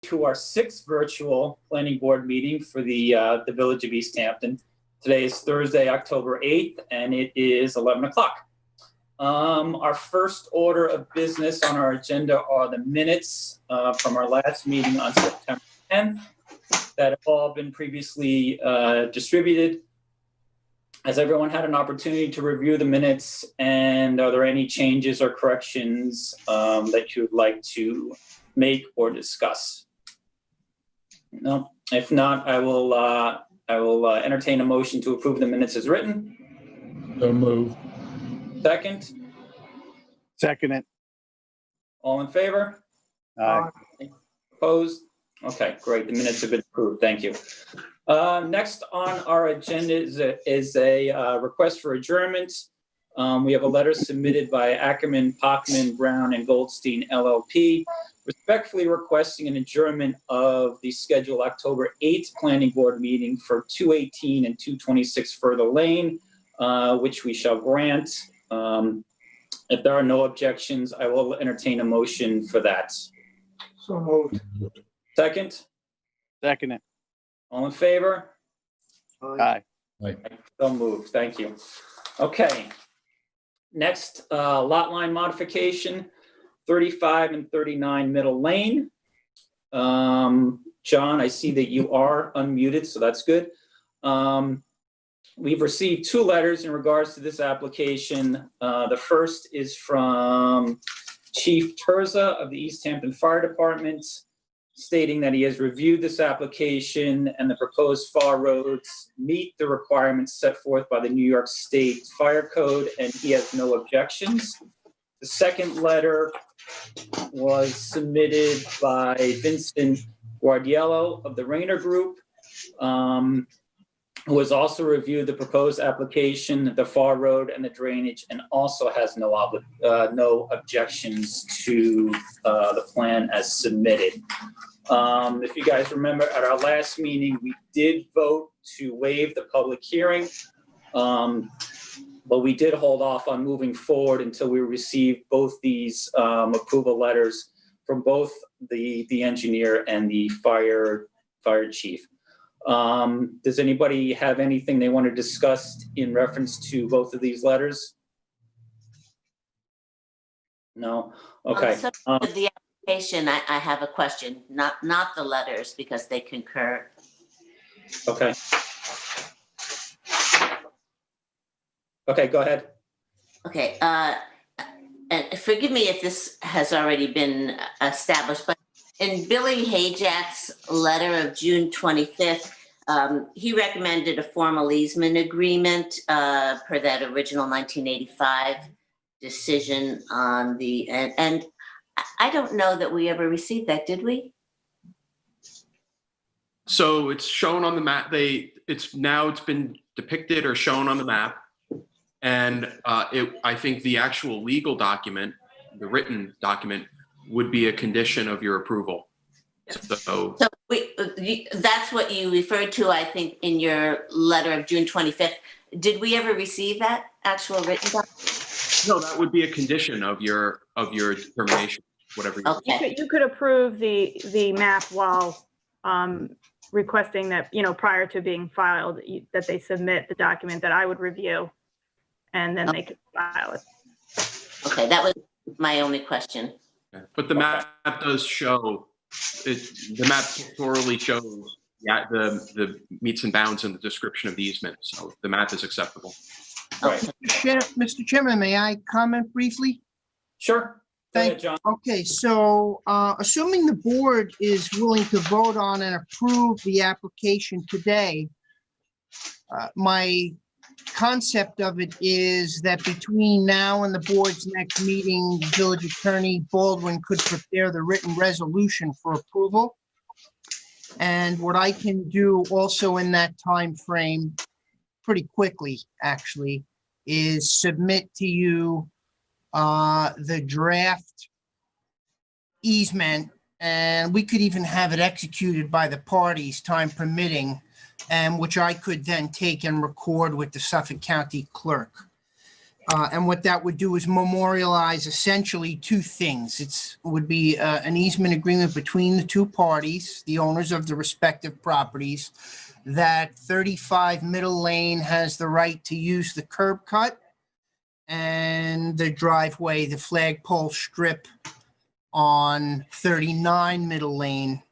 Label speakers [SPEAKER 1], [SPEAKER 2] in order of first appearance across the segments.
[SPEAKER 1] to our 6th virtual planning board meeting for the Village of East Hampton. Today is Thursday, October 8th, and it is 11 o'clock. Our first order of business on our agenda are the minutes from our last meeting on September 10th that have all been previously distributed. Has everyone had an opportunity to review the minutes, and are there any changes or corrections that you would like to make or discuss? No. If not, I will entertain a motion to approve the minutes as written.
[SPEAKER 2] So moved.
[SPEAKER 1] Second.
[SPEAKER 3] Second it.
[SPEAKER 1] All in favor?
[SPEAKER 3] Aye.
[SPEAKER 1] Opposed? Okay, great. The minutes have been approved. Thank you. Next on our agenda is a request for adjournment. We have a letter submitted by Ackerman, Pachman, Brown, and Goldstein LLP, respectfully requesting an adjournment of the scheduled October 8th planning board meeting for 218 and 226 Further Lane, which we shall grant. If there are no objections, I will entertain a motion for that.
[SPEAKER 2] So moved.
[SPEAKER 1] Second.
[SPEAKER 3] Second it.
[SPEAKER 1] All in favor?
[SPEAKER 3] Aye.
[SPEAKER 1] So moved. Thank you. Okay. Next, lot line modification, 35 and 39 Middle Lane. John, I see that you are unmuted, so that's good. We've received 2 letters in regards to this application. The first is from Chief Terza of the East Hampton Fire Department, stating that he has reviewed this application and the proposed FAR roads meet the requirements set forth by the New York State Fire Code, and he has no objections. The second letter was submitted by Vincent Guardiello of the Rayner Group, who has also reviewed the proposed application, the FAR road, and the drainage, and also has no objections to the plan as submitted. If you guys remember, at our last meeting, we did vote to waive the public hearing, but we did hold off on moving forward until we received both these approval letters from both the engineer and the fire chief. Does anybody have anything they want to discuss in reference to both of these letters? No? Okay.
[SPEAKER 4] So with the application, I have a question, not the letters, because they concur.
[SPEAKER 1] Okay. Okay, go ahead.
[SPEAKER 4] Okay, and forgive me if this has already been established, but in Billy Hajak's letter of June 25th, he recommended a formal easement agreement per that original 1985 decision on the, and I don't know that we ever received that, did we?
[SPEAKER 5] So it's shown on the map. It's been depicted or shown on the map. And I think the actual legal document, the written document, would be a condition of your approval. So
[SPEAKER 4] that's what you referred to, I think, in your letter of June 25th. Did we ever receive that actual written document?
[SPEAKER 5] No, that would be a condition of your determination, whatever.
[SPEAKER 4] Okay.
[SPEAKER 6] You could approve the map while requesting that, prior to being filed, that they submit the document that I would review, and then they could file it.
[SPEAKER 4] Okay, that was my only question.
[SPEAKER 5] But the map does show, the map thoroughly shows the meets and bounds and the description of the easement. So the map is acceptable.
[SPEAKER 1] Right.
[SPEAKER 7] Mr. Chairman, may I comment briefly?
[SPEAKER 1] Sure. Go ahead, John.
[SPEAKER 7] Okay, so assuming the board is willing to vote on and approve the application today, my concept of it is that between now and the board's next meeting, Village Attorney Baldwin could prepare the written resolution for approval. And what I can do also in that time frame, pretty quickly actually, is submit to you the draft easement, and we could even have it executed by the parties, time permitting, and which I could then take and record with the Suffolk County Clerk. And what that would do is memorialize essentially two things. Would be an easement agreement between the two parties, the owners of the respective properties, that 35 Middle Lane has the right to use the curb cut and the driveway, the flagpole strip on 39 Middle Lane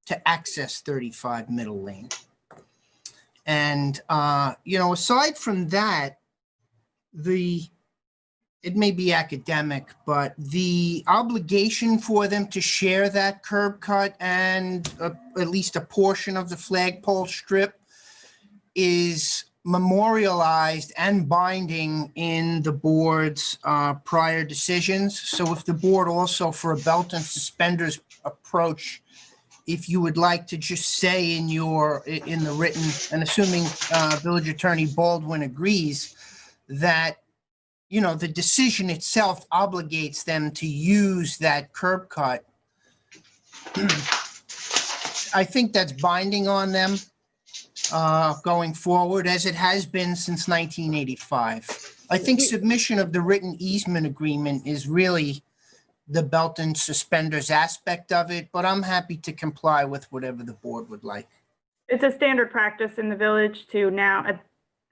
[SPEAKER 7] to access 35 Middle Lane. And, aside from that, it may be academic, but the obligation for them to share that curb cut and at least a portion of the flagpole strip is memorialized and binding in the board's prior decisions. So if the board also, for a belt and suspenders approach, if you would like to just say in the written, and assuming Village Attorney Baldwin agrees, that, the decision itself obligates them to use that curb cut, I think that's binding on them going forward, as it has been since 1985. I think submission of the written easement agreement is really the belt and suspenders aspect of it, but I'm happy to comply with whatever the board would like.
[SPEAKER 6] It's a standard practice in the village to now,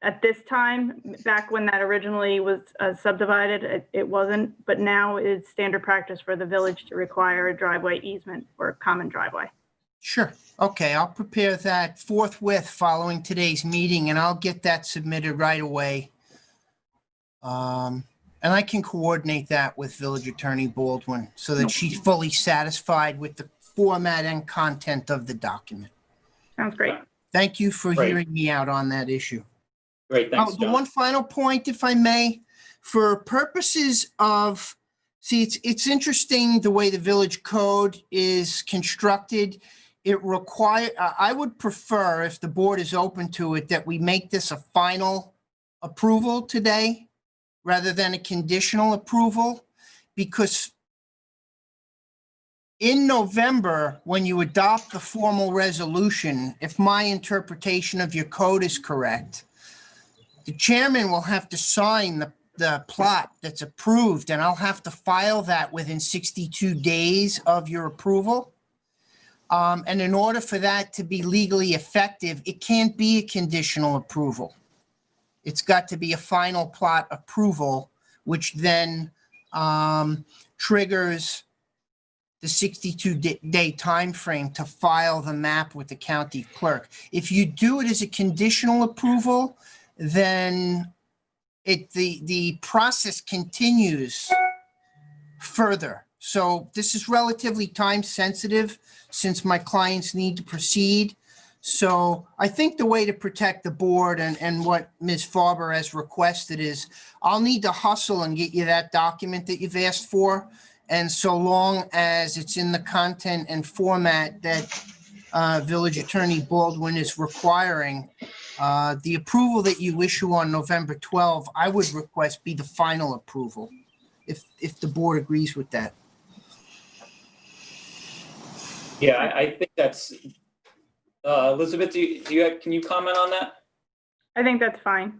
[SPEAKER 6] at this time, back when that originally was subdivided, it wasn't, but now it's standard practice for the village to require a driveway easement or a common driveway.
[SPEAKER 7] Sure. Okay, I'll prepare that forthwith following today's meeting, and I'll get that submitted right away. And I can coordinate that with Village Attorney Baldwin so that she's fully satisfied with the format and content of the document.
[SPEAKER 6] Sounds great.
[SPEAKER 7] Thank you for
[SPEAKER 1] Great.
[SPEAKER 7] hearing me out on that issue.
[SPEAKER 1] Great, thanks,
[SPEAKER 7] The
[SPEAKER 1] John.
[SPEAKER 7] one final point, if I may, for purposes of, it's interesting the way the village code is constructed. I would prefer, if the board is open to it, that we make this a final approval today rather than a conditional approval, because in November, when you adopt the formal resolution, if my interpretation of your code is correct, the chairman will have to sign the plot that's approved, and I'll have to file that within 62 days of your approval. And in order for that to be legally effective, it can't be a conditional approval. It's got to be a final plot approval, which then triggers the 62-day time frame to file the map with the county clerk. If you do it as a conditional approval, then the process continues further. So this is relatively time sensitive since my clients need to proceed. So I think the way to protect the board and what Ms. Farber has requested is I'll need to hustle and get you that document that you've asked for. And so long as it's in the content and format that Village Attorney Baldwin is requiring, the approval that you issue on November 12, I would request be the final approval, if the board agrees with that.
[SPEAKER 1] Yeah, I think that's, Elizabeth, can you comment on that?
[SPEAKER 6] I think that's fine.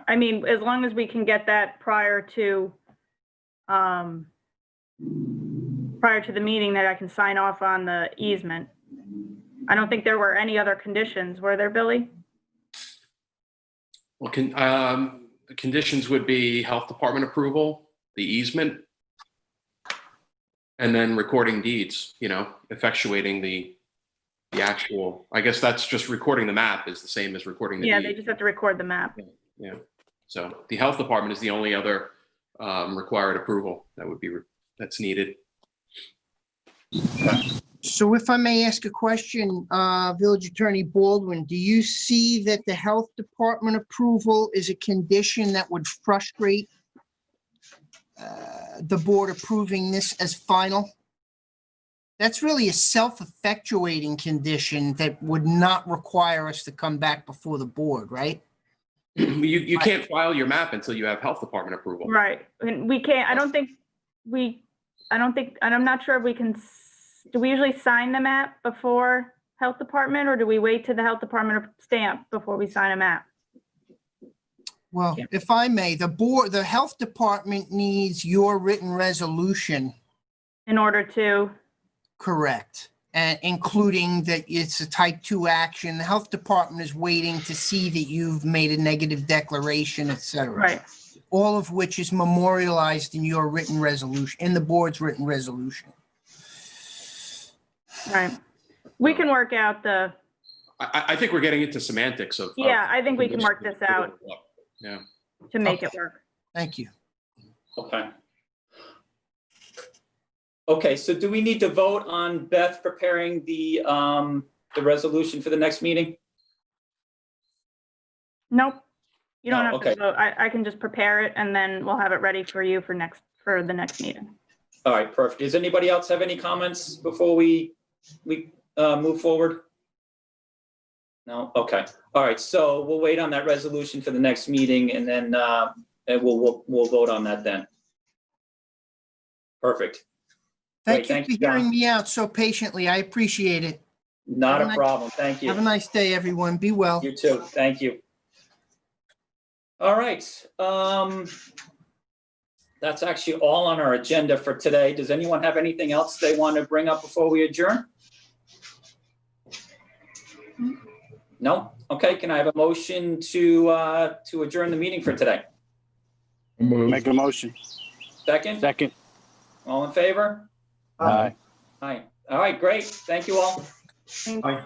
[SPEAKER 6] I mean, as long as we can get that prior to the meeting, that I can sign off on the easement. I don't think there were any other conditions, were there, Billy?
[SPEAKER 5] Well, the conditions would be health department approval, the easement, and then recording deeds, effectuating the actual, I guess that's just recording the map is the same as recording the
[SPEAKER 6] Yeah,
[SPEAKER 5] deed.
[SPEAKER 6] they just have to record the map.
[SPEAKER 5] Yeah. So the health department is the only other required approval that's needed.
[SPEAKER 7] So if I may ask a question, Village Attorney Baldwin, do you see that the health department approval is a condition that would frustrate the board approving this as final? That's really a self-effectuating condition that would not require us to come back before the board, right?
[SPEAKER 5] You can't file your map until you have health department approval.
[SPEAKER 6] Right, and we can't, I'm not sure if we can, do we usually sign the map before health department, or do we wait till the health department stamp before we sign a map?
[SPEAKER 7] Well,
[SPEAKER 1] Yeah.
[SPEAKER 7] if I may, the health department needs your written resolution,
[SPEAKER 6] In order to,
[SPEAKER 7] correct? And including that it's a type 2 action. The health department is waiting to see that you've made a negative declaration, et cetera.
[SPEAKER 6] right,
[SPEAKER 7] All of which is memorialized in your written resolution, in the board's written resolution.
[SPEAKER 6] right. We can work out the,
[SPEAKER 5] I think we're getting into semantics of.
[SPEAKER 6] yeah, I think we can work this out
[SPEAKER 5] Yeah.
[SPEAKER 6] to make it work.
[SPEAKER 7] Thank you.
[SPEAKER 1] Okay. Okay, so do we need to vote on Beth preparing the resolution for the next meeting?
[SPEAKER 6] Nope. You don't
[SPEAKER 1] No,
[SPEAKER 6] have to
[SPEAKER 1] okay.
[SPEAKER 6] vote. I can just prepare it and then we'll have it ready for you for the next meeting.
[SPEAKER 1] All right, perfect. Does anybody else have any comments before we move forward? No? Okay. All right, so we'll wait on that resolution for the next meeting and then we'll vote on that then. Perfect.
[SPEAKER 7] Thank
[SPEAKER 1] Great,
[SPEAKER 7] you for hearing me out so patiently. I appreciate it.
[SPEAKER 1] Not
[SPEAKER 7] Have a
[SPEAKER 1] a
[SPEAKER 7] nice-
[SPEAKER 1] problem. Thank
[SPEAKER 7] Have a
[SPEAKER 1] you.
[SPEAKER 7] nice day, everyone. Be well.
[SPEAKER 1] You too. Thank you. All right. That's actually all on our agenda for today. Does anyone have anything else they want to bring up before we adjourn? No? Okay, can I have a motion to adjourn the meeting for today?
[SPEAKER 3] Make a motion.
[SPEAKER 1] Second?
[SPEAKER 3] Second.
[SPEAKER 1] All in favor?
[SPEAKER 3] Aye.
[SPEAKER 1] Aye. All right, great. Thank you all.
[SPEAKER 6] Thank-
[SPEAKER 2] Aye.